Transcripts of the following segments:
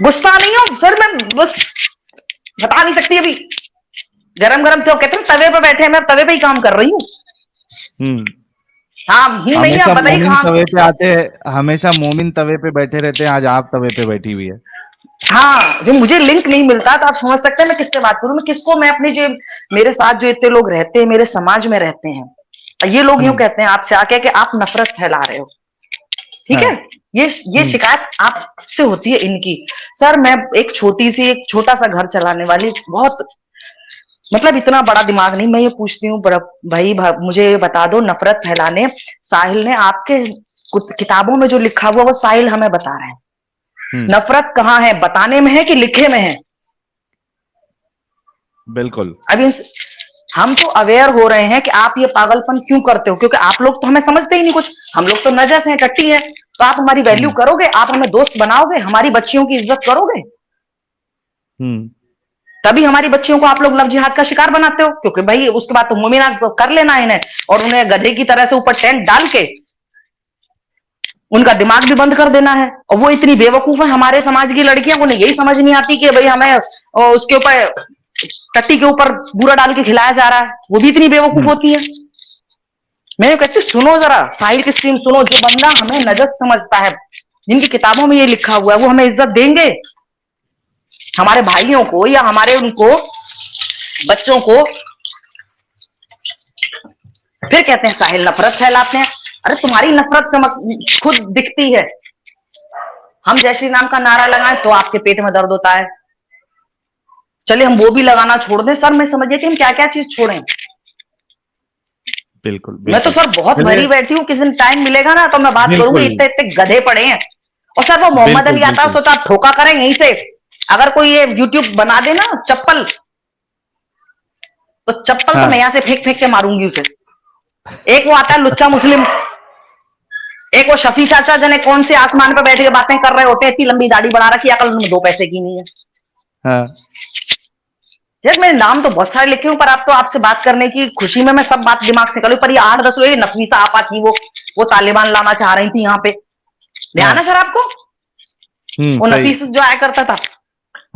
गुस्सा नहीं हूँ सर, मैं बस बता नहीं सकती अभी। गरम गरम तो कहते हैं तवे पे बैठे हैं, मैं तवे पे ही काम कर रही हूँ। हाँ हूँ नहीं, आप हमेशा बताइए मोमिन कहाँ। तवे पे आते हैं, हमेशा मोमिन तवे पे बैठे रहते हैं, आज आप तवे पे बैठी हुई है। हाँ, जो मुझे लिंक नहीं मिलता तो आप समझ सकते हैं मैं किससे बात करूं, मैं किसको, मैं अपने जो मेरे साथ जो इतने लोग रहते हैं, मेरे समाज में रहते हैं, ये लोग यूं हम्म। कहते हैं आपसे आके कि आप नफरत फैला रहे हो। ठीक है, हाँ। ये हम्म। शिकायत आपसे होती है इनकी। सर मैं एक छोटी सी, एक छोटा सा घर चलाने वाली, बहुत मतलब इतना बड़ा दिमाग नहीं। मैं ये पूछती हूँ भाई मुझे बता दो, नफरत फैलाने साहिल ने आपके किताबों में जो लिखा हुआ वो साहिल हमें बता रहे हैं। हम्म। नफरत कहाँ है, बताने में है कि लिखे में है? बिल्कुल। अभी हम तो अवेयर हो रहे हैं कि आप ये पागलपन क्यों करते हो, क्योंकि आप लोग तो हमें समझते ही नहीं कुछ, हम लोग तो नजस हैं, टट्टी है। तो आप हमारी वैल्यू हम्म। करोगे, आप हमें दोस्त बनाओगे, हमारी बच्चियों की इज्जत करोगे? हम्म। तभी हमारी बच्चियों को आप लोग लव जिहाद का शिकार बनाते हो, क्योंकि भाई उसके बाद तो मुमिना कर लेना इन्हें, और उन्हें गधे की तरह से ऊपर टेंट डाल के उनका दिमाग भी बंद कर देना है। और वो इतनी बेवकूफ है हमारे समाज की लड़कियां, उन्हें यही समझ नहीं आती कि भाई हमें उसके ऊपर, टट्टी के ऊपर बूरा डाल के खिलाया जा रहा है, वो भी इतनी बेवकूफ हम्म। होती है। मैं कहती सुनो जरा, साहिल की स्ट्रीम सुनो, जो बंदा हमें नजस समझता है, जिनकी किताबों में ये लिखा हुआ है, वो हमें इज्जत देंगे? हमारे भाइयों को या हमारे उनको बच्चों को फिर कहते हैं साहिल नफरत फैलाते हैं। अरे तुम्हारी नफरत चमक खुद दिखती है। हम जय श्री राम का नारा लगाएं तो आपके पेट में दर्द होता है। चलिए हम वो भी लगाना छोड़ दें सर, मैं समझिए कि हम क्या क्या चीज छोड़ें। बिल्कुल मैं तो बिल्कुल। सर बहुत चलिए। भरी बैठी हूँ, किसी दिन टाइम मिलेगा ना तो मैं बात करूंगी, बिल्कुल इतने इतने गधे पड़े हैं। और सर वो मोहम्मद बिल्कुल। अली आता है, बिल्कुल। सोचा आप ठोका करें यहीं से। अगर कोई ये यूट्यूब बना दे ना चप्पल, तो चप्पल तो मैं हाँ। यहां से फेंक फेंक के मारूंगी उसे। एक वो आता है लुच्चा मुस्लिम, एक वो शफी चाचा जने कौन से आसमान पे बैठ के बातें कर रहे होते हैं, इतनी लंबी दाढ़ी बढ़ा रखी है, अकल उनमें दो पैसे की नहीं है। हाँ। यार मैंने नाम तो बहुत सारे लिखे हूं, पर अब तो आपसे बात करने की खुशी में मैं सब बात दिमाग से कर लूं। पर ये 8-10 लोग, नफीसा आपा थी, वो तालिबान लाना चाह रही थी यहाँ पे, ध्यान है हाँ। सर आपको? वो सही। नफीस जो आया करता था,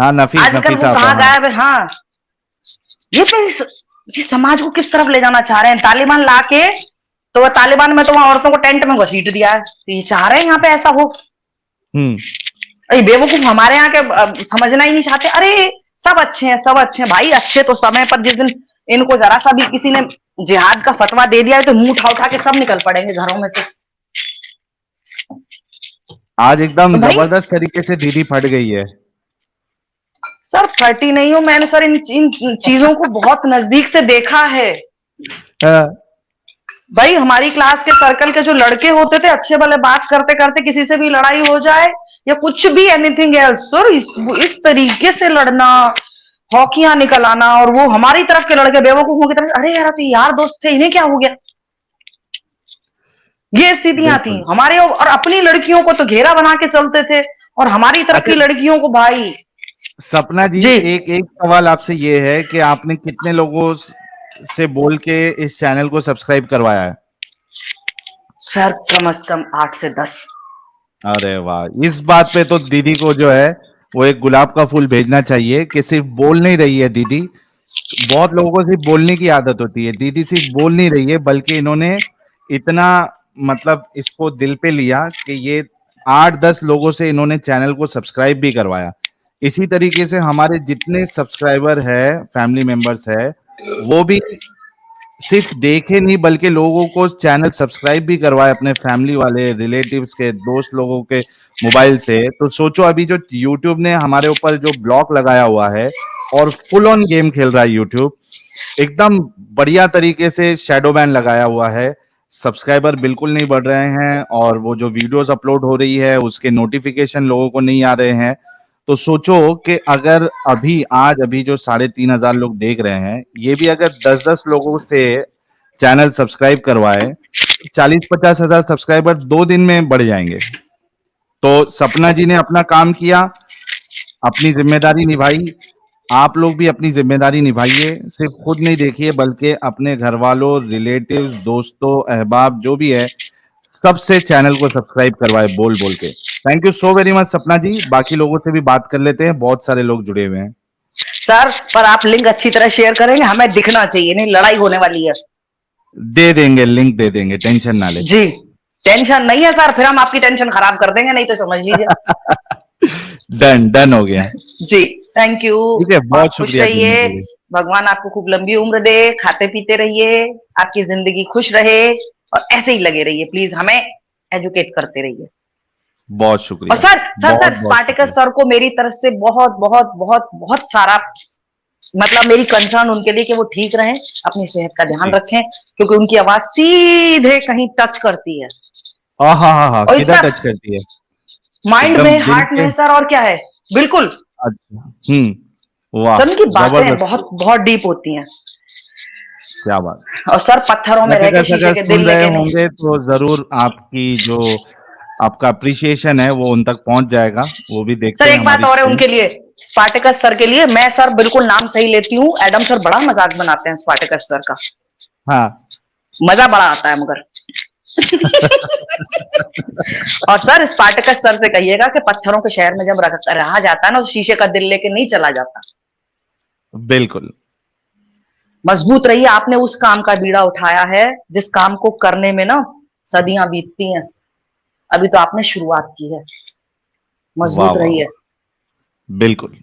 हाँ, नफीस आजकल नफीस वो आपा, कहाँ हाँ। गायब है? हाँ, ये तो इस समाज को किस तरफ ले जाना चाह रहे हैं तालिबान लाके। तो वो तालिबान में तो वहां औरतों को टेंट में घसीट दिया है, तो ये चाह रहे हैं यहाँ पे ऐसा हो। हम्म। अरे बेवकूफ हमारे यहाँ के समझना ही नहीं चाहते। अरे सब अच्छे हैं, सब अच्छे हैं भाई, अच्छे तो समय पर, जिस दिन इनको जरा सा भी किसी ने जिहाद का फतवा दे दिया है तो मुंह उठा उठा के सब निकल पड़ेंगे घरों में से। आज एकदम तो भाई जबरदस्त तरीके से दीदी फट गई है। सर 30 नहीं हूं मैंने सर, इन चीजों को बहुत नजदीक से देखा है। हाँ। भाई हमारी क्लास के सर्कल के जो लड़के होते थे, अच्छे भले बात करते करते किसी से भी लड़ाई हो जाए या कुछ भी एनीथिंग एल्स, सर इस तरीके से लड़ना, हॉकियां निकल आना, और वो हमारी तरफ के लड़के बेवकूफों की तरफ से, अरे यार तो यार दोस्त थे, इन्हें क्या हो गया? ये स्थितियां थी बिल्कुल। हमारे, और अपनी लड़कियों को तो घेरा बना के चलते थे, और हमारी तरफ अच्छा की लड़कियों को भाई। सपना जी, जी एक एक सवाल आपसे ये है कि आपने कितने लोगों से बोल के इस चैनल को सब्सक्राइब करवाया है? सर कम से कम 8 से 10। अरे वाह, इस बात पे तो दीदी को जो है वो एक गुलाब का फूल भेजना चाहिए कि सिर्फ बोल नहीं रही है दीदी। बहुत लोगों को सिर्फ बोलने की आदत होती है, दीदी सिर्फ बोल नहीं रही है बल्कि इन्होंने इतना मतलब इसको दिल पे लिया कि ये 8-10 लोगों से इन्होंने चैनल को सब्सक्राइब भी करवाया। इसी तरीके से हमारे जितने सब्सक्राइबर है, फैमिली मेंबर्स है, वो भी सिर्फ देखे नहीं बल्कि लोगों को चैनल सब्सक्राइब भी करवाए, अपने फैमिली वाले, रिलेटिव्स के, दोस्त लोगों के मोबाइल से। तो सोचो अभी जो यूट्यूब ने हमारे ऊपर जो ब्लॉक लगाया हुआ है और फुल ऑन गेम खेल रहा है यूट्यूब, एकदम बढ़िया तरीके से शैडो बैन लगाया हुआ है, सब्सक्राइबर बिल्कुल नहीं बढ़ रहे हैं, और वो जो वीडियोस अपलोड हो रही है उसके नोटिफिकेशन लोगों को नहीं आ रहे हैं। तो सोचो कि अगर अभी जो 3,500 लोग देख रहे हैं, ये भी अगर 10-10 लोगों से चैनल सब्सक्राइब करवाए, 40-50 हजार सब्सक्राइबर 2 दिन में बढ़ जाएंगे। तो सपना जी ने अपना काम किया, अपनी जिम्मेदारी निभाई। आप लोग भी अपनी जिम्मेदारी निभाइए, सिर्फ खुद नहीं देखिए बल्कि अपने घर वालों, रिलेटिव्स, दोस्तों, अहबाब जो भी है, सबसे चैनल को सब्सक्राइब करवाए बोल बोल के। Thank you so very much सपना जी। बाकी लोगों से भी बात कर लेते हैं, बहुत सारे लोग जुड़े हुए हैं। सर पर आप लिंक अच्छी तरह शेयर करेंगे, हमें दिखना चाहिए, नहीं लड़ाई होने वाली है। दे देंगे, लिंक दे देंगे, टेंशन ना ले। जी टेंशन नहीं है सर, फिर हम आपकी टेंशन खराब कर देंगे, नहीं तो समझ लीजिए। डन डन हो गया। जी थैंक यू। ठीक है, आप बहुत खुश शुक्रिया जुड़ने रहिए, के लिए। भगवान आपको खूब लंबी उम्र दे, खाते पीते रहिए, आपकी जिंदगी खुश रहे और ऐसे ही लगे रहिए। प्लीज हमें एजुकेट करते रहिए। बहुत और शुक्रिया, सर सर बहुत सर बहुत स्पार्टिकस शुक्रिया। सर को मेरी तरफ से बहुत बहुत बहुत बहुत सारा, मतलब मेरी कंसर्न उनके लिए कि वो ठीक रहें, अपनी सेहत का ध्यान जी। रखें, क्योंकि उनकी आवाज सीधे कहीं टच करती है हाँ, और किधर इतना टच करती है? माइंड एकदम में, दिल हार्ट के। में सर, और क्या है। बिल्कुल अच्छा। वाह, सर, उनकी बातें जबरदस्त। बहुत बहुत डीप होती हैं। क्या बात। और सर पत्थरों में रह के स्पार्टकस शीशे अगर के सुन दिल रहे लेके नहीं। होंगे तो जरूर आपकी जो आपका अप्रिसिएशन है वो उन तक पहुंच जाएगा, वो भी देखते सर हैं एक बात हमारी और है स्ट्रीम। उनके लिए, स्पार्टिकस सर के लिए, मैं सर बिल्कुल नाम सही लेती हूँ, एडम सर बड़ा मजाक बनाते हैं स्पार्टिकस सर का, हाँ। मजा बड़ा आता है मगर। और सर स्पार्टिकस सर से कहिएगा कि पत्थरों के शहर में जब रहा जाता है ना, तो शीशे का दिल लेके नहीं चला जाता। बिल्कुल। मजबूत रहिए, आपने उस काम का बीड़ा उठाया है जिस काम को करने में ना सदियां बीतती हैं, अभी तो आपने शुरुआत की है। वाह मजबूत वाह रहिए। वाह। बिल्कुल।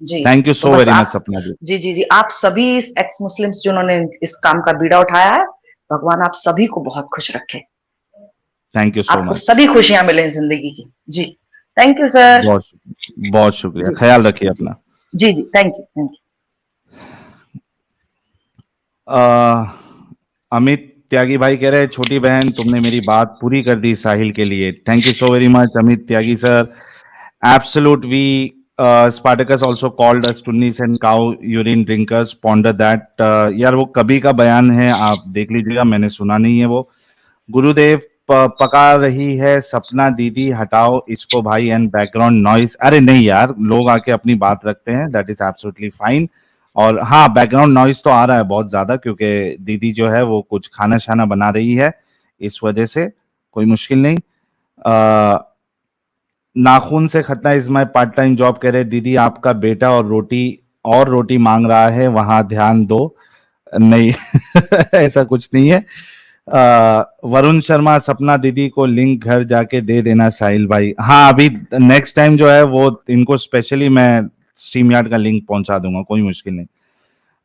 जी थैंक यू तो सो बस वेरी मच आप, सपना जी। जी जी जी, आप सभी एक्स मुस्लिम्स जिन्होंने इस काम का बीड़ा उठाया है, भगवान आप सभी को बहुत खुश रखे, थैंक यू सो आपको मच। सभी खुशियां मिले जिंदगी की। जी थैंक यू सर। बहुत बहुत शुक्रिया, जी ख्याल रखिए जी अपना। जी जी thank you thank you. Amit Tyagi भाई कह रहे हैं, छोटी बहन तुमने मेरी बात पूरी कर दी साहिल के लिए। Thank you so very much Amit Tyagi sir. Absolute we Spartacus also called us tunnis and cow urine drinkers, ponder that. यार वो कभी का बयान है, आप देख लीजिएगा, मैंने सुना नहीं है वो। गुरुदेव पका रही है सपना दीदी, हटाओ इसको भाई एंड बैकग्राउंड नॉइस। अरे नहीं यार, लोग आके अपनी बात रखते हैं, दैट इज एब्सोल्युटली फाइन। और हाँ, बैकग्राउंड नॉइस तो आ रहा है बहुत ज्यादा, क्योंकि दीदी जो है वो कुछ खाना शाना बना रही है, इस वजह से कोई मुश्किल नहीं। नाखून से खतना is my part time job कह रहे दीदी, आपका बेटा और रोटी मांग रहा है, वहां ध्यान दो। नहीं ऐसा कुछ नहीं है। वरुण शर्मा, सपना दीदी को लिंक घर जाके दे देना साहिल भाई। हाँ, अभी नेक्स्ट टाइम जो है वो इनको स्पेशली मैं स्ट्रीम यार्ड का लिंक पहुंचा दूंगा, कोई मुश्किल नहीं।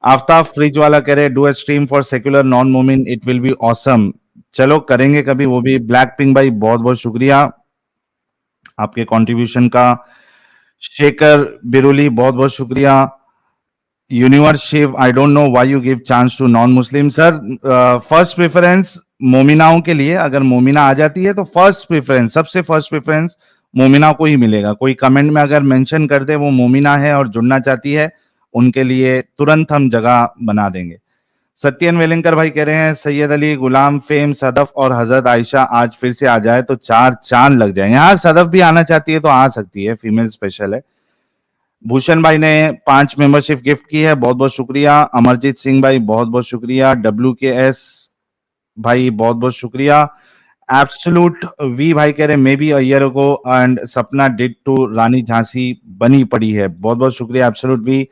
आफ्ताब फ्रिज वाला कह रहे do a stream for secular non मोमिन, इट विल बी ऑसम। चलो करेंगे कभी वो भी। ब्लैक पिंक भाई बहुत बहुत शुक्रिया आपके कंट्रीब्यूशन का। शेखर बिरुली बहुत बहुत शुक्रिया। Universe Shiv, I don't know why you give chance to non Muslim. Sir first preference मोमिनाओं के लिए, अगर मोमिना आ जाती है तो फर्स्ट प्रेफरेंस, सबसे फर्स्ट प्रेफरेंस मोमिना को ही मिलेगा। कोई कमेंट में अगर मेंशन कर दे वो मोमिना है और जुड़ना चाहती है, उनके लिए तुरंत हम जगह बना देंगे। सत्यन वेलिंकर भाई कह रहे हैं सैयद अली, गुलाम फेम, सदफ और हजरत आयशा आज फिर से आ जाए तो चार चांद लग जाएंगे। हाँ, सदफ भी आना चाहती है तो आ सकती है, फीमेल स्पेशल है। भूषण भाई ने 5 मेंबरशिप गिफ्ट की है, बहुत बहुत शुक्रिया। अमरजीत सिंह भाई बहुत बहुत शुक्रिया। WKS भाई बहुत बहुत शुक्रिया। एब्सोल्यूट वी भाई कह रहे may be a year ago and सपना डिड टू रानी झांसी बनी पड़ी है, बहुत बहुत शुक्रिया एब्सोल्यूट वी।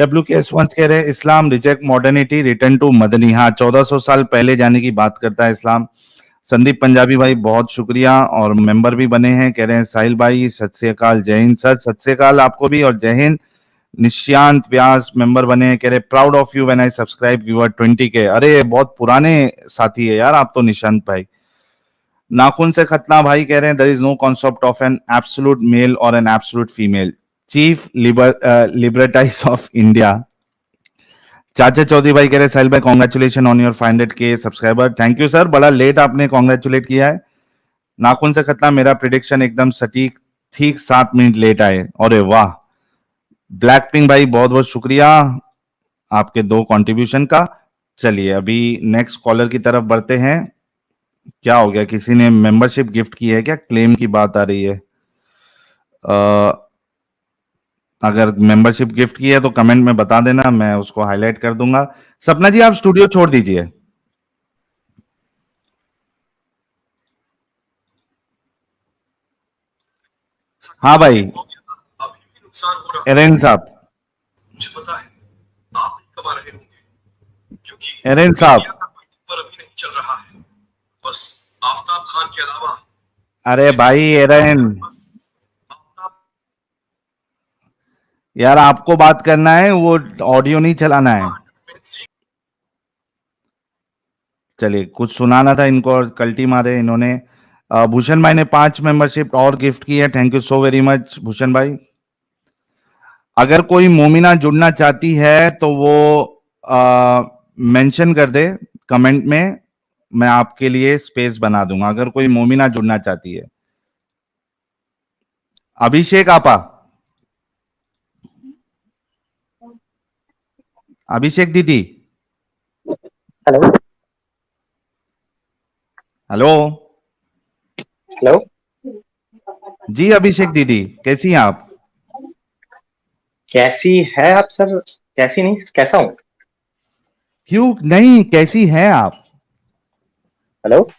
WKS वंस कह रहे Islam reject modernity, return to Medina. हाँ, 1400 साल पहले जाने की बात करता है इस्लाम। संदीप पंजाबी भाई बहुत शुक्रिया और मेंबर भी बने हैं, कह रहे हैं साहिल भाई सत श्री अकाल, जय हिंद। सर सत श्री अकाल आपको भी और जय हिंद। निश्यांत व्यास मेंबर बने हैं, कह रहे proud of you when I subscribe viewer 20 के। अरे बहुत पुराने साथी है यार आप तो निशांत भाई। नाखून से खतना भाई कह रहे हैं there is no concept of an absolute male और an absolute female, chief libertize of India. Chacha Chaudhary भाई कह रहे साहिल भाई congratulation on your 500K subscriber. Thank you sir, बड़ा लेट आपने कॉन्ग्रेचुलेट किया है। नाखून से खतना मेरा प्रिडिक्शन एकदम सटीक, ठीक 7 मिनट लेट आए। अरे वाह। ब्लैक पिंक भाई बहुत बहुत शुक्रिया आपके 2 कंट्रीब्यूशन का। चलिए अभी नेक्स्ट कॉलर की तरफ बढ़ते हैं। क्या हो गया, किसी ने मेंबरशिप गिफ्ट की है क्या? क्लेम की बात आ रही है। अगर मेंबरशिप गिफ्ट की है तो कमेंट में बता देना, मैं उसको हाईलाइट कर दूंगा। सपना जी आप स्टूडियो छोड़ दीजिए। हाँ भाई अभी भी नुकसान हो रहा है। एरेन साहब, मुझे पता है आप नहीं कमा रहे होंगे क्योंकि एरेन साहब, इंडिया का कोई पेपर अभी नहीं चल रहा है। बस आफ्ताब खान के अलावा अरे भाई एरेन, बस आफ्ताब यार आपको बात करना है, वो ऑडियो नहीं चलाना है। में से चलिए, कुछ सुनाना था इनको और कल्टी मारे इन्होंने। भूषण भाई ने 5 मेंबरशिप और गिफ्ट की है, thank you so very much Bhushan भाई। अगर कोई मोमिना जुड़ना चाहती है तो वो मेंशन कर दे कमेंट में, मैं आपके लिए स्पेस बना दूंगा अगर कोई मोमिना जुड़ना चाहती है। अभिषेक आपा, अभिषेक दीदी, हेलो हेलो हेलो। जी। अभिषेक दीदी कैसी हैं आप? कैसी है आप सर? कैसी नहीं, कैसा हूँ? क्यों नहीं, कैसी हैं आप? हेलो।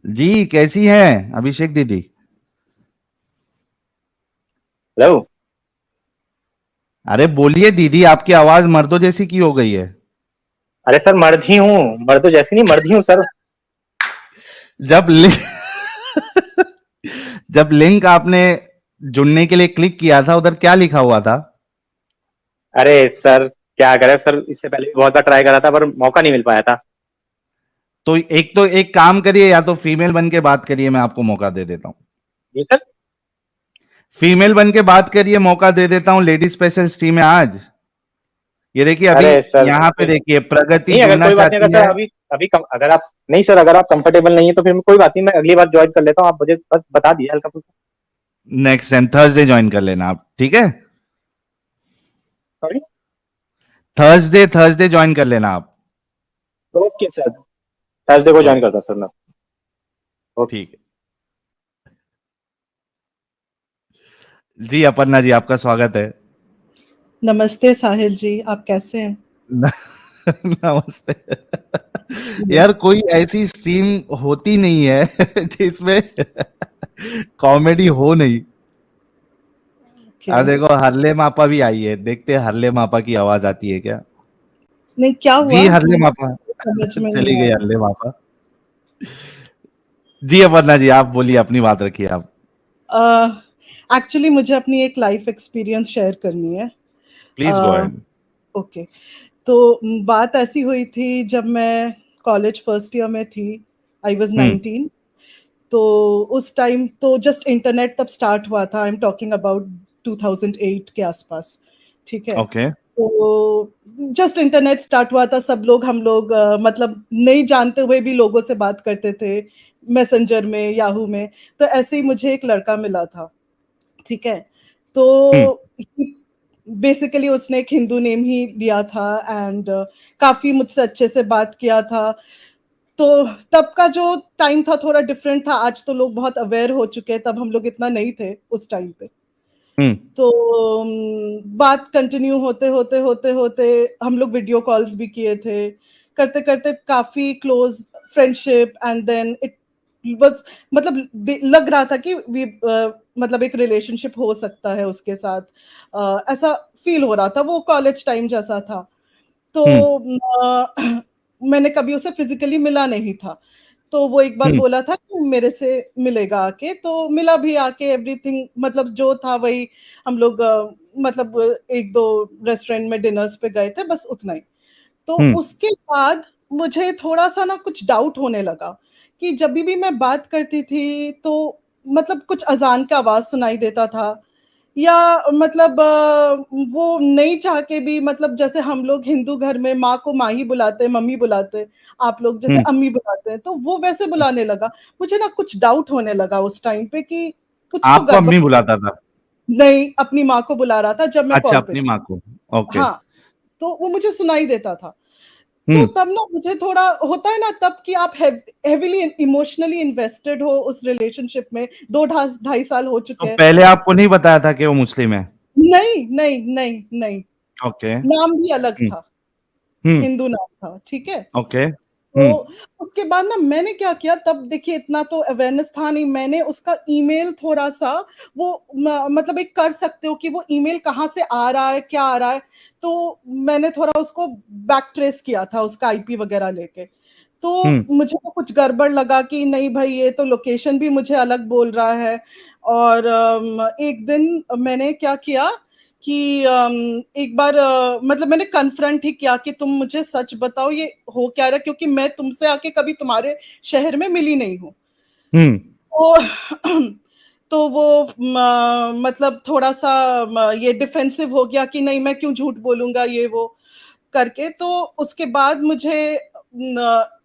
जी कैसी हैं अभिषेक दीदी? हेलो। अरे बोलिए दीदी, आपकी आवाज मर्दों जैसी की हो गई है। अरे सर मर्द ही हूँ, मर्द तो जैसी नहीं, मर्द ही हूँ सर। जब लिंक जब लिंक आपने जुड़ने के लिए क्लिक किया था, उधर क्या लिखा हुआ था? अरे सर क्या करे सर, इससे पहले भी बहुत बार ट्राई करा था पर मौका नहीं मिल पाया था। तो एक काम करिए, या तो फीमेल बन के बात करिए, मैं आपको मौका दे देता हूँ। जी सर। फीमेल बन के बात करिए, मौका दे देता हूँ। लेडी स्पेशल स्ट्रीम है आज। ये देखिए अभी अरे सर यहाँ पे देखिए, प्रगति नहीं, अगर जुड़ना कोई बात नहीं, अगर चाहती सर है। अभी अभी अगर आप नहीं सर, अगर आप कंफर्टेबल नहीं है तो फिर कोई बात नहीं, मैं अगली बार ज्वाइन कर लेता हूँ। आप मुझे बस बता दिए हल्का फुल्का। नेक्स्ट टाइम थर्सडे ज्वाइन कर लेना आप, ठीक है? सॉरी। थर्सडे ज्वाइन कर लेना आप। ओके सर, थर्सडे को ज्वाइन ओके, करता हूँ सर मैं। ओके। ठीक है जी। अपर्णा जी, आपका स्वागत है। नमस्ते साहिल जी, आप कैसे हैं? नमस्ते। यार यस, कोई ऐसी स्ट्रीम होती नहीं है जिसमें कॉमेडी हो नहीं। ओके। देखो हरले मापा भी आई है, देखते हैं हरले मापा की आवाज आती है क्या? नहीं, क्या हुआ? जी हरले मुझे मापा। समझ में चली नहीं गई आया। हरले मापा। जी अपर्णा जी, आप बोलिए, अपनी बात रखिए आप। एक्चुअली मुझे अपनी एक लाइफ एक्सपीरियंस शेयर करनी है। Please go ahead. ओके, तो बात ऐसी हुई थी जब मैं कॉलेज फर्स्ट ईयर में थी। I was 19। तो उस टाइम तो जस्ट इंटरनेट तब स्टार्ट हुआ था। आई एम टॉकिंग अबाउट 2008 के आसपास, ठीक है? ओके। तो जस्ट इंटरनेट स्टार्ट हुआ था, सब लोग हम लोग मतलब नहीं जानते हुए भी लोगों से बात करते थे मैसेंजर में, याहू में। तो ऐसे ही मुझे एक लड़का मिला था, ठीक है? तो बेसिकली उसने एक हिंदू नेम ही लिया था एंड काफी मुझसे अच्छे से बात किया था। तो तब का जो टाइम था थोड़ा डिफरेंट था। आज तो लोग बहुत अवेयर हो चुके हैं, तब हम लोग इतना नहीं थे उस टाइम पे। तो बात कंटिन्यू होते होते होते होते हम लोग वीडियो कॉल्स भी किए थे, करते करते काफी close friendship and then it was, मतलब लग रहा था कि मतलब एक रिलेशनशिप हो सकता है उसके साथ। ऐसा फील हो रहा था, वो कॉलेज टाइम जैसा था। तो मैंने कभी उसे फिजिकली मिला नहीं था। तो वो एक बार बोला था कि मेरे से मिलेगा आके, तो मिला भी आके। एवरीथिंग मतलब जो था वही, हम लोग मतलब एक दो रेस्टोरेंट में डिनर्स पे गए थे, बस उतना ही। तो उसके बाद मुझे थोड़ा सा ना कुछ डाउट होने लगा कि जब भी मैं बात करती थी तो मतलब कुछ अजान का आवाज सुनाई देता था, या मतलब वो नहीं चाह के भी, मतलब जैसे हम लोग हिंदू घर में माँ को माँ ही बुलाते हैं, मम्मी बुलाते हैं, आप लोग जैसे अम्मी बुलाते हैं, तो वो वैसे बुलाने लगा। मुझे ना कुछ डाउट होने लगा उस टाइम पे कि कुछ तो आपको गड़बड़। अम्मी बुलाता था? नहीं, अपनी माँ को बुला रहा था जब मैं अच्छा, कॉल पे अपनी थी। माँ को। ओके। हाँ, तो वो मुझे सुनाई देता था। तो तब ना मुझे थोड़ा होता है ना तब कि आप हेविली इमोशनली इन्वेस्टेड हो उस रिलेशनशिप में, 2 ढाई साल हो तो चुके हैं। पहले आपको नहीं बताया था कि वो मुस्लिम है? नहीं नहीं नहीं नहीं, ओके। नाम भी अलग था, हम्म। हिंदू नाम था, ठीक है? ओके। तो उसके बाद ना मैंने क्या किया, तब देखिए इतना तो अवेयरनेस था नहीं, मैंने उसका ईमेल थोड़ा सा वो मतलब एक कर सकते हो कि वो ईमेल कहाँ से आ रहा है, क्या आ रहा है, तो मैंने थोड़ा उसको बैक ट्रेस किया था उसका आईपी वगैरह लेके। तो मुझे तो कुछ गड़बड़ लगा कि नहीं भाई ये तो लोकेशन भी मुझे अलग बोल रहा है। और एक दिन मैंने क्या किया कि एक बार मतलब मैंने कन्फ्रंट ही किया कि तुम मुझे सच बताओ ये हो क्या रहा है, क्योंकि मैं तुमसे आके कभी तुम्हारे शहर में मिली नहीं हूँ। तो तो वो मतलब थोड़ा सा ये डिफेंसिव हो गया कि नहीं मैं क्यों झूठ बोलूंगा ये वो करके। तो उसके बाद मुझे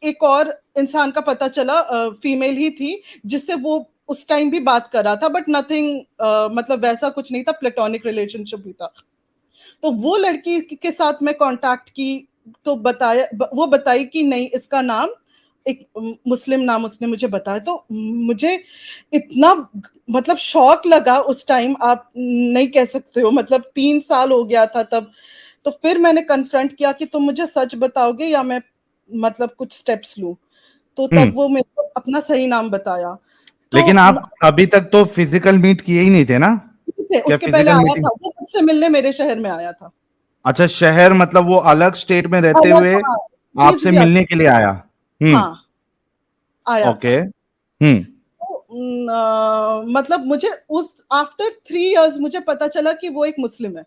एक और इंसान का पता चला, फीमेल ही थी, जिससे वो उस टाइम भी बात कर रहा था, बट नथिंग मतलब वैसा कुछ नहीं था, प्लेटोनिक रिलेशनशिप भी था। तो वो लड़की के साथ मैं कांटेक्ट की, तो वो बताई कि नहीं इसका नाम एक मुस्लिम नाम उसने मुझे बताया। तो मुझे इतना मतलब शॉक लगा उस टाइम, आप नहीं कह सकते हो, मतलब 3 साल हो गया था तब। तो फिर मैंने कन्फ्रंट किया कि तुम मुझे सच बताओगे या मैं मतलब कुछ स्टेप्स लूं। तो तब वो मेरे को अपना सही नाम बताया। तो लेकिन आप अभी तक तो फिजिकल मीट किए ही नहीं थे ना? क्या उसके पहले फिजिकल आया मीटिंग? था, वो मुझसे मिलने मेरे शहर में आया था। अच्छा, शहर मतलब वो अलग स्टेट में रहते अलग, हुए हाँ, फीस आपसे भी मिलने के लिए आया? हाँ, आया ओके। था। तो मतलब मुझे उस आफ्टर 3 इयर्स मुझे पता चला कि वो एक मुस्लिम है।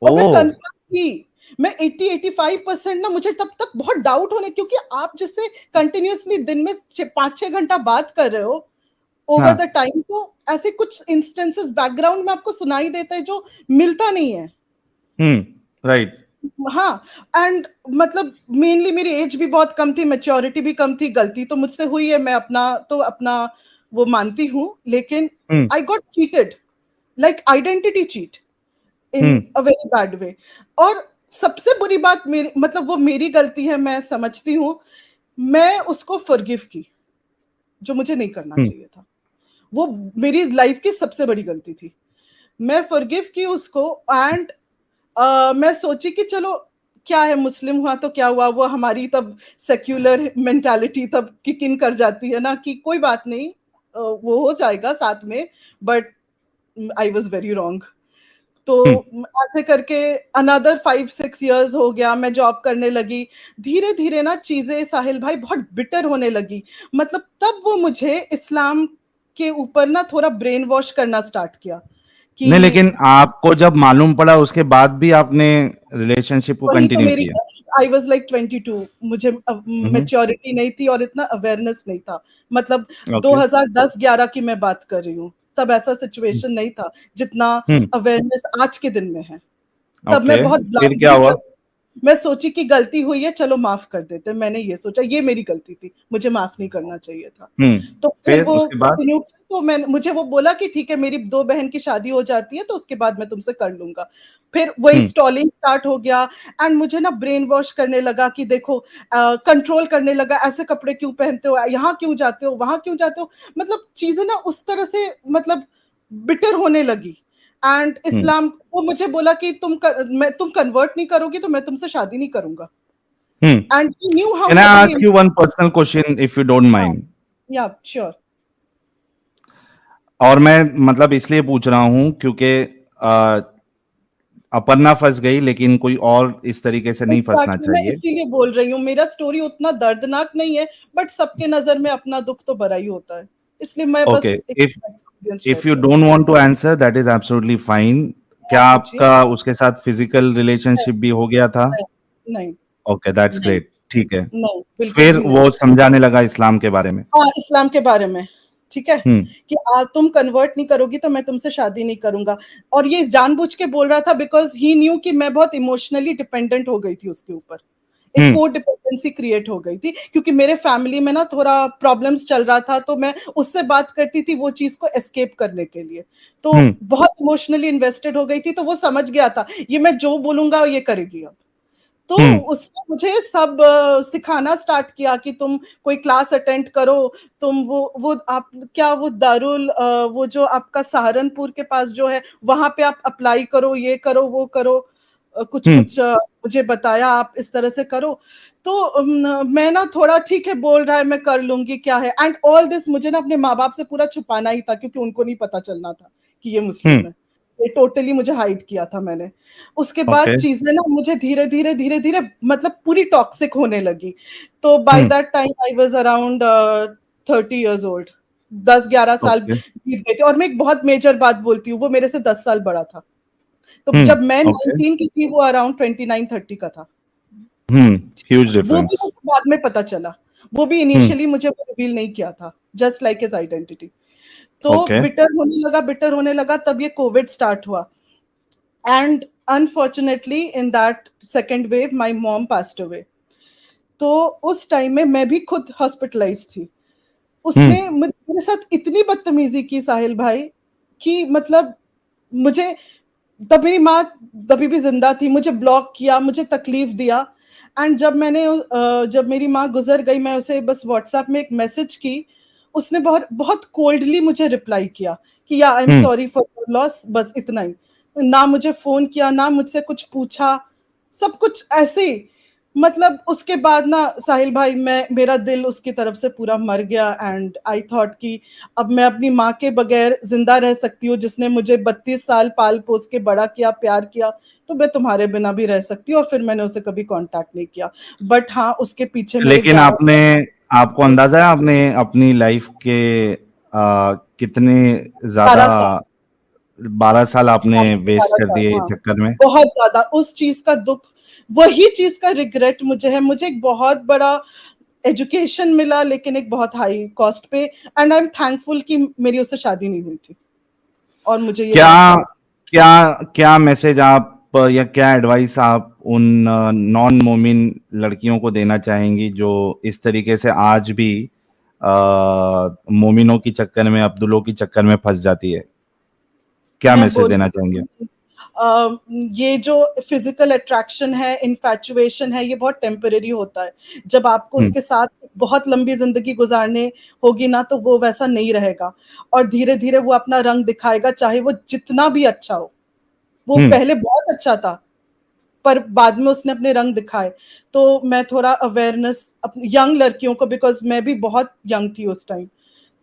और मैं ओ। कंफर्म थी, मैं 80-85% ना, मुझे तब तक बहुत डाउट होने, क्योंकि आप जिससे कंटिन्यूअसली दिन में 5-6 घंटा बात कर रहे हो ओवर द हाँ। टाइम, तो ऐसे कुछ इंस्टेंसेस बैकग्राउंड में आपको सुनाई देता है जो मिलता नहीं है। राइट। हाँ, एंड मतलब मेनली मेरी एज भी बहुत कम थी, मैच्योरिटी भी कम थी, गलती तो मुझसे हुई है, मैं अपना वो मानती हूँ, लेकिन I got cheated, like identity cheat in a very bad way. और सबसे बुरी बात मेरी, मतलब वो मेरी गलती है, मैं समझती हूँ, मैं उसको फॉरगिव की, जो मुझे नहीं करना चाहिए था। वो मेरी लाइफ की सबसे बड़ी गलती थी। मैं फॉरगिव की उसको, एंड मैं सोची कि चलो क्या है, मुस्लिम हुआ तो क्या हुआ, वो हमारी तब सेक्युलर मेंटालिटी तब किक इन कर जाती है ना कि कोई बात नहीं, वो हो जाएगा साथ में। But I was very wrong. तो ऐसे करके अनदर 5-6 इयर्स हो गया, मैं जॉब करने लगी। धीरे धीरे ना चीजें साहिल भाई बहुत बिटर होने लगी। मतलब तब वो मुझे इस्लाम के ऊपर ना थोड़ा ब्रेन वॉश करना स्टार्ट किया नहीं, कि लेकिन आपको जब मालूम पड़ा उसके बाद भी आपने रिलेशनशिप को वही तो कंटिन्यू मेरी, किया? आई वाज लाइक 22, मुझे हम्म। मैच्योरिटी नहीं थी और इतना अवेयरनेस नहीं था। मतलब ओके। 2010-11 की मैं बात कर रही हूँ, तब ऐसा सिचुएशन नहीं था जितना अवेयरनेस आज के दिन में है। तब ओके, मैं बहुत फिर क्या ब्लाइंडली हुआ? ट्रस्ट, मैं सोची कि गलती हुई है, चलो माफ कर देते, मैंने ये सोचा ये मेरी गलती थी, मुझे माफ नहीं करना चाहिए था। तो फिर फिर वो उसके बाद? कंटिन्यू, तो मुझे वो बोला कि ठीक है मेरी 2 बहन की शादी हो जाती है तो उसके बाद मैं तुमसे कर लूंगा। फिर वही स्टॉलिंग स्टार्ट हो गया, एंड मुझे ना ब्रेन वॉश करने लगा कि देखो, कंट्रोल करने लगा, ऐसे कपड़े क्यों पहनते हो, यहाँ क्यों जाते हो, वहां क्यों जाते हो, मतलब चीजें ना उस तरह से मतलब बिटर होने लगी। एंड इस्लाम, वो मुझे बोला कि तुम कन्वर्ट नहीं करोगी तो मैं तुमसे शादी नहीं करूंगा। And he knew how can I heavily, ask you one personal question if you don't mind? या श्योर। और मैं मतलब इसलिए पूछ रहा हूं क्योंकि अपर्णा फंस गई, लेकिन कोई और इस तरीके से नहीं फंसना एग्जैक्टली, मैं चाहिए। इसीलिए बोल रही हूँ, मेरा स्टोरी उतना दर्दनाक नहीं है, बट सबके नजर में अपना दुख तो बड़ा ही होता है, इसलिए मैं ओके। बस एक if experience share if you कर रही don't want to answer, that is absolutely fine. हूँ। क्या आप पूछिए। आपका उसके साथ फिजिकल रिलेशनशिप भी हो गया था? नहीं, नहीं, ओके, दैट्स नहीं, ग्रेट। ठीक है। नहीं, बिल्कुल फिर भी नहीं। वो समझाने लगा इस्लाम के बारे में? हाँ, इस्लाम के बारे में, ठीक है, हम्म। कि तुम कन्वर्ट नहीं करोगी तो मैं तुमसे शादी नहीं करूंगा। और ये जानबूझ के बोल रहा था बिकॉज ही न्यू कि मैं बहुत इमोशनली डिपेंडेंट हो गई थी उसके ऊपर, एक हम्म। को डिपेंडेंसी क्रिएट हो गई थी, क्योंकि मेरे फैमिली में ना थोड़ा प्रॉब्लम्स चल रहा था, तो मैं उससे बात करती थी वो चीज को एस्केप करने के लिए। तो हम्म। बहुत इमोशनली इन्वेस्टेड हो गई थी, तो वो समझ गया था ये मैं जो बोलूंगा ये करेगी अब। तो हम्म। उसने मुझे सब सिखाना स्टार्ट किया कि तुम कोई क्लास अटेंड करो, तुम वो आप क्या वो दारुल वो जो आपका सहारनपुर के पास जो है वहां पे आप अप्लाई करो, ये करो वो करो। कुछ हम्म। कुछ मुझे बताया आप इस तरह से करो, तो मैं ना थोड़ा ठीक है बोल रहा है मैं कर लूंगी क्या है, एंड ऑल दिस मुझे ना अपने माँ बाप से पूरा छुपाना ही था क्योंकि उनको नहीं पता चलना था कि ये मुस्लिम है। ये टोटली मुझे हाइड किया था मैंने। उसके बाद ओके। चीजें ना मुझे धीरे धीरे धीरे धीरे मतलब पूरी टॉक्सिक होने लगी। तो by that time I was around 30 years old. 10-11 साल ओके। बीत गए थे, और मैं एक बहुत मेजर बात बोलती हूँ, वो मेरे से 10 साल बड़ा था। तो जब मैं ओके। 19 की थी वो अराउंड 29-30 का था। ह्यूज वो भी डिफरेंस। मुझे बाद में पता चला। वो भी इनिशियली मुझे वो रिवील नहीं किया था, जस्ट लाइक हिज आइडेंटिटी। तो ओके। बिटर होने लगा, तब ये कोविड स्टार्ट हुआ। And unfortunately in that second wave my mom passed away. तो उस टाइम में मैं भी खुद हॉस्पिटलाइज थी। उसने मेरे साथ इतनी बदतमीजी की साहिल भाई, कि मतलब मुझे, तब मेरी माँ तभी भी जिंदा थी, मुझे ब्लॉक किया, मुझे तकलीफ दिया। एंड जब मेरी माँ गुजर गई, मैं उसे बस व्हाट्सएप में एक मैसेज की, उसने बहुत बहुत कोल्डली मुझे रिप्लाई किया कि या I am sorry for your loss, बस इतना ही। ना मुझे फोन किया, ना मुझसे कुछ पूछा, सब कुछ ऐसे ही। मतलब उसके बाद ना साहिल भाई, मेरा दिल उसकी तरफ से पूरा मर गया। एंड आई थॉट कि अब मैं अपनी माँ के बगैर जिंदा रह सकती हूँ, जिसने मुझे 32 साल पाल पोस के बड़ा किया, प्यार किया, तो मैं तुम्हारे बिना भी रह सकती हूँ। और फिर मैंने उसे कभी कांटेक्ट नहीं किया। बट हाँ, उसके पीछे मेरे लेकिन 11 आपने, आपको अंदाजा है आपने अपनी लाइफ के कितने ज्यादा 12 साल 12 साल आपने 11 से वेस्ट 12 कर साल, दिए इस हाँ, चक्कर में? बहुत ज्यादा उस चीज का दुख, वही चीज का रिग्रेट मुझे है। मुझे एक बहुत बड़ा एजुकेशन मिला, लेकिन एक बहुत हाई कॉस्ट पे। एंड आई एम थैंकफुल कि मेरी उससे शादी नहीं हुई थी और मुझे ये क्या रास्ता। क्या क्या मैसेज आप या क्या एडवाइस आप उन नॉन मोमिन लड़कियों को देना चाहेंगी जो इस तरीके से आज भी मोमिनों की चक्कर में, अब्दुल्लों की चक्कर में फंस जाती है? क्या मैं मैसेज देना चाहेंगे? बोलूँ ये जो फिजिकल अट्रैक्शन है, इन्फैचुएशन है, ये बहुत टेम्परेरी होता है। जब आपको हम्म। उसके साथ बहुत लंबी जिंदगी गुजारने होगी ना, तो वो वैसा नहीं रहेगा। और धीरे धीरे वो अपना रंग दिखाएगा, चाहे वो जितना भी अच्छा हो। वो हम्म। पहले बहुत अच्छा था, पर बाद में उसने अपने रंग दिखाए। तो मैं थोड़ा अवेयरनेस यंग लड़कियों को, बिकॉज मैं भी बहुत यंग थी उस टाइम,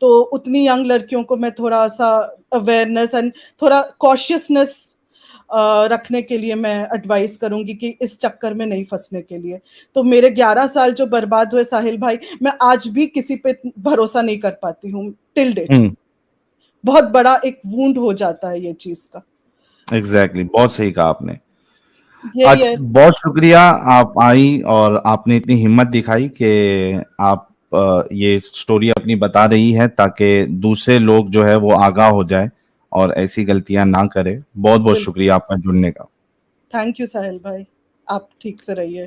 तो उतनी यंग लड़कियों को मैं थोड़ा सा अवेयरनेस एंड थोड़ा कॉशियसनेस रखने के लिए मैं एडवाइस करूंगी कि इस चक्कर में नहीं फंसने के लिए। तो मेरे 11 साल जो बर्बाद हुए साहिल भाई, मैं आज भी किसी पे भरोसा नहीं कर पाती हूँ टिल डेट। हम्म। बहुत बड़ा एक वूंड हो जाता है ये चीज का। एग्जैक्टली, बहुत सही कहा आपने। यही आज है। बहुत शुक्रिया, आप आई और आपने इतनी हिम्मत दिखाई कि आप ये स्टोरी अपनी बता रही है ताकि दूसरे लोग जो है वो आगाह हो जाए और ऐसी गलतियां ना करें। बहुत बहुत बिल्कुल, शुक्रिया आपका जुड़ने का। थैंक यू साहिल भाई, आप ठीक से रहिए।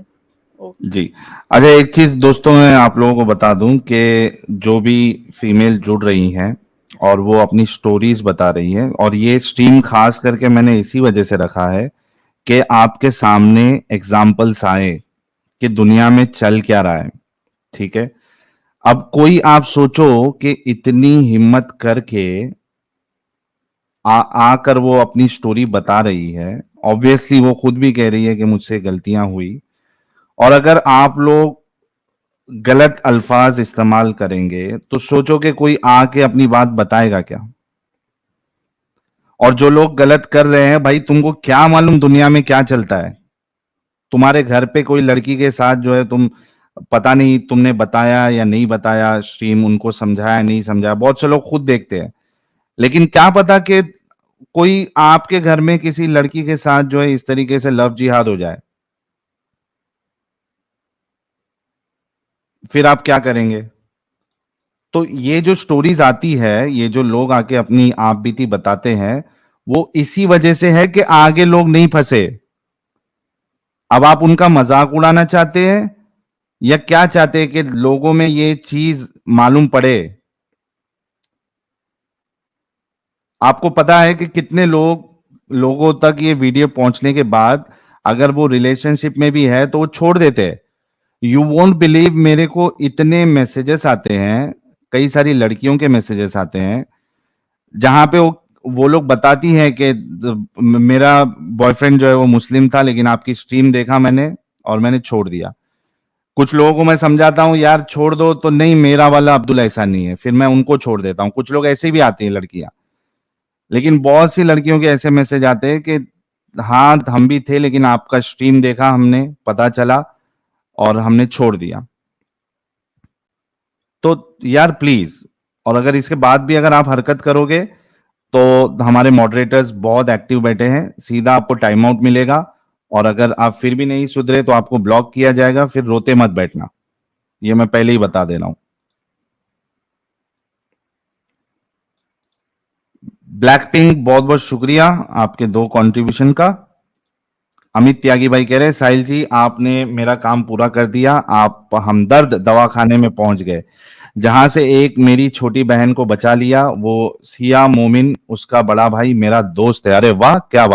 ओके। जी। अच्छा, एक चीज दोस्तों मैं आप लोगों को बता दूं कि जो भी फीमेल जुड़ रही हैं और वो अपनी स्टोरीज बता रही हैं, और ये स्ट्रीम खास करके मैंने इसी वजह से रखा है कि आपके सामने एग्जाम्पल्स आए कि दुनिया में चल क्या रहा है। ठीक है, अब कोई आप सोचो कि इतनी हिम्मत करके आकर वो अपनी स्टोरी बता रही है। ऑब्वियसली वो खुद भी कह रही है कि मुझसे गलतियां हुई, और अगर आप लोग गलत अल्फाज इस्तेमाल करेंगे तो सोचो कि कोई आके अपनी बात बताएगा क्या। और जो लोग गलत कर रहे हैं, भाई तुमको क्या मालूम दुनिया में क्या चलता है। तुम्हारे घर पे कोई लड़की के साथ जो है, तुम पता नहीं तुमने बताया या नहीं बताया, स्ट्रीम उनको समझाया नहीं समझाया, बहुत से लोग खुद देखते हैं। लेकिन क्या पता कि कोई आपके घर में किसी लड़की के साथ जो है इस तरीके से लव जिहाद हो जाए, फिर आप क्या करेंगे? तो ये जो स्टोरीज आती है, ये जो लोग आके अपनी आप बीती बताते हैं, वो इसी वजह से है कि आगे लोग नहीं फंसे। अब आप उनका मजाक उड़ाना चाहते हैं या क्या चाहते हैं कि लोगों में ये चीज मालूम पड़े? आपको पता है कि कितने लोगों तक ये वीडियो पहुंचने के बाद अगर वो रिलेशनशिप में भी है तो वो छोड़ देते हैं। यू वोंट बिलीव, मेरे को इतने मैसेजेस आते हैं, कई सारी लड़कियों के मैसेजेस आते हैं जहां पे वो लोग बताती हैं कि मेरा बॉयफ्रेंड जो है वो मुस्लिम था, लेकिन आपकी स्ट्रीम देखा मैंने और मैंने छोड़ दिया। कुछ लोगों को मैं समझाता हूँ यार छोड़ दो, तो नहीं मेरा वाला अब्दुल ऐसा नहीं है, फिर मैं उनको छोड़ देता हूँ। कुछ लोग ऐसे भी आती हैं लड़कियां, लेकिन बहुत सी लड़कियों के ऐसे मैसेज आते हैं कि हाँ हम भी थे, लेकिन आपका स्ट्रीम देखा हमने, पता चला और हमने छोड़ दिया। तो यार प्लीज, और अगर इसके बाद भी अगर आप हरकत करोगे तो हमारे मॉडरेटर्स बहुत एक्टिव बैठे हैं, सीधा आपको टाइम आउट मिलेगा, और अगर आप फिर भी नहीं सुधरे तो आपको ब्लॉक किया जाएगा। फिर रोते मत बैठना, ये मैं पहले ही बता दे रहा हूं। ब्लैक पिंक बहुत बहुत शुक्रिया आपके 2 कंट्रीब्यूशन का। अमित त्यागी भाई कह रहे हैं साहिल जी आपने मेरा काम पूरा कर दिया, आप हमदर्द दवाखाने में पहुंच गए, जहां से एक मेरी छोटी बहन को बचा लिया, वो सिया मोमिन उसका बड़ा भाई मेरा दोस्त है। अरे वाह क्या बात।